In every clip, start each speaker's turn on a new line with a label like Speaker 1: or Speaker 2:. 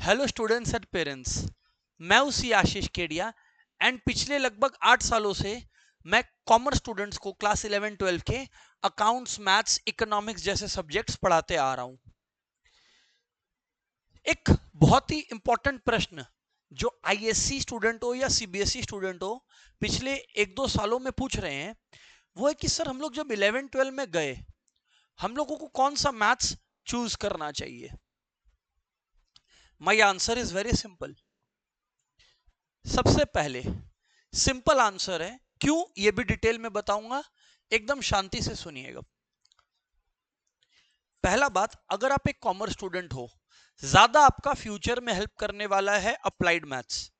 Speaker 1: Hello students and parents, मैं उसी आशीष Kedia and पिछले लगभग 8 सालों से मैं कॉमर्स स्टूडेंट्स को क्लास 11-12 के अकाउंट्स, मैथ्स, इकोनॉमिक्स जैसे सब्जेक्ट्स पढ़ाते आ रहा हूं। एक बहुत ही इंपॉर्टेंट प्रश्न जो आईएससी स्टूडेंट हो या सीबीएसई स्टूडेंट हो पिछले 1-2 सालों में पूछ रहे हैं वो है कि सर हम लोग जब 11-12 में गए हम लोगों को कौन सा मैथ्स चूज करना चाहिए। My answer is very simple. सबसे पहले सिंपल आंसर है, क्यों ये भी डिटेल में बताऊंगा, एकदम शांति से सुनिएगा। पहला बात, अगर आप एक कॉमर्स स्टूडेंट हो, ज्यादा आपका फ्यूचर में हेल्प करने वाला है अप्लाइड मैथ्स।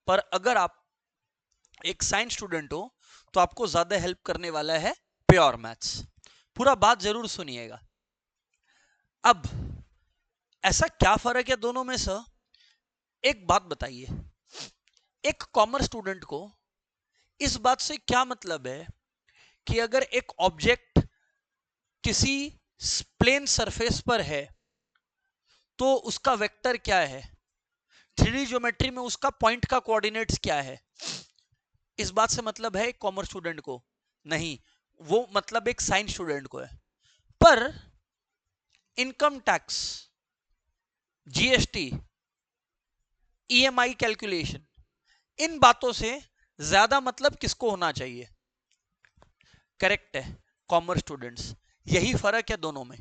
Speaker 1: पर अगर आप एक साइंस स्टूडेंट हो तो आपको ज्यादा हेल्प करने वाला है प्योर मैथ्स। पूरा बात जरूर सुनिएगा। अब ऐसा क्या फर्क है दोनों में सर? एक बात बताइए, एक कॉमर्स स्टूडेंट को इस बात से क्या मतलब है कि अगर एक ऑब्जेक्ट किसी प्लेन सरफेस पर है तो उसका वेक्टर क्या है, 3D ज्योमेट्री में उसका पॉइंट का कोऑर्डिनेट्स क्या है। इस बात से मतलब है एक कॉमर्स स्टूडेंट को? नहीं, वो मतलब एक साइंस स्टूडेंट को है। पर income tax, GST, EMI calculation, इन बातों से ज्यादा मतलब किसको होना चाहिए? करेक्ट है, कॉमर्स स्टूडेंट्स। यही फर्क है दोनों में।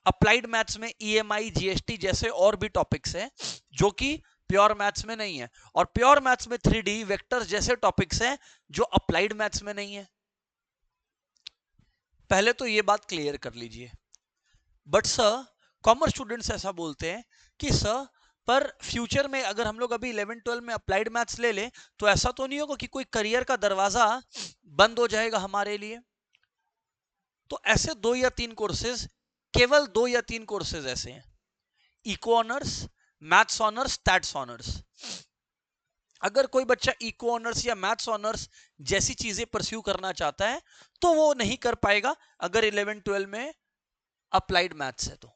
Speaker 1: अप्लाइड मैथ्स में ईएमआई, जीएसटी जैसे और भी टॉपिक्स हैं जो कि प्योर मैथ्स में नहीं है, और प्योर मैथ्स में 3D वेक्टर्स जैसे टॉपिक्स हैं जो अप्लाइड मैथ्स में नहीं है। पहले तो ये बात क्लियर कर लीजिए। बट सर, कॉमर्स स्टूडेंट्स ऐसा बोलते हैं कि सर पर फ्यूचर में अगर हम लोग अभी 11-12 में अप्लाइड मैथ्स ले लें तो ऐसा तो नहीं होगा कि कोई करियर का दरवाजा बंद हो जाएगा हमारे लिए। तो ऐसे 2 या 3 कोर्सेज, केवल 2 या 3 कोर्सेज ऐसे हैं, eco honours, maths honours, stats honours. अगर कोई बच्चा इको ऑनर्स या मैथ्स ऑनर्स जैसी चीजें परस्यू करना चाहता है तो वो नहीं कर पाएगा अगर 11-12 में अप्लाइड मैथ्स है तो।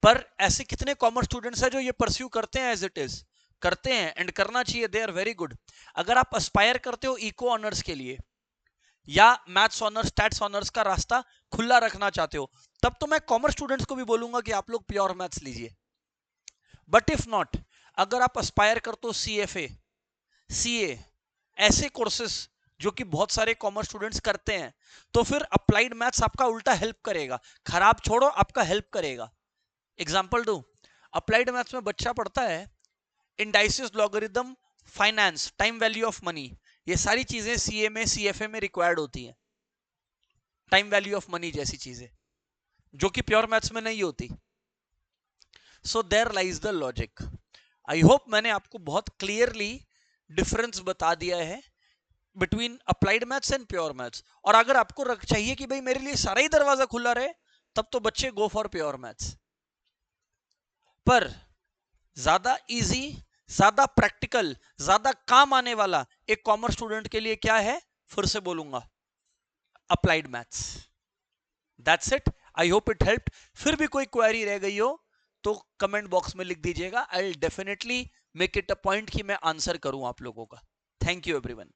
Speaker 1: पर ऐसे कितने कॉमर्स स्टूडेंट्स हैं जो ये परस्यू करते हैं, एज इट इज करते हैं, एंड करना चाहिए, दे आर वेरी गुड। अगर आप एस्पायर करते हो इको ऑनर्स के लिए या मैथ्स ऑनर्स, स्टैट्स ऑनर्स का रास्ता खुला रखना चाहते हो, तब तो मैं कॉमर्स स्टूडेंट्स को भी बोलूंगा कि आप लोग प्योर मैथ्स लीजिए। बट इफ नॉट, अगर आप एस्पायर करते हो सीएफए, सीए, ऐसे कोर्सेस जो कि बहुत सारे कॉमर्स स्टूडेंट्स करते हैं, तो फिर अप्लाइड मैथ्स आपका उल्टा हेल्प करेगा। खराब छोड़ो, आपका हेल्प करेगा। एग्जाम्पल दो, अप्लाइड मैथ्स में बच्चा पढ़ता है indices, logarithm, finance, time value of money, ये सारी चीजें सीए में, सीएफए में रिक्वायर्ड होती हैं। टाइम वैल्यू ऑफ मनी जैसी चीजें जो कि प्योर मैथ्स में नहीं होती। So there lies the logic. I hope मैंने आपको बहुत क्लियरली डिफरेंस बता दिया है between applied maths and pure maths. और अगर आपको चाहिए कि भाई मेरे लिए सारा ही दरवाजा खुला रहे, तब तो बच्चे गो फॉर प्योर मैथ्स। पर ज्यादा इजी, ज्यादा प्रैक्टिकल, ज्यादा काम आने वाला एक कॉमर्स स्टूडेंट के लिए क्या है, फिर से बोलूंगा, applied maths. That's it. I hope it helped. फिर भी कोई क्वेरी रह गई हो तो कमेंट बॉक्स में लिख दीजिएगा। I will definitely make it a point कि मैं आंसर करूं आप लोगों का। Thank you everyone.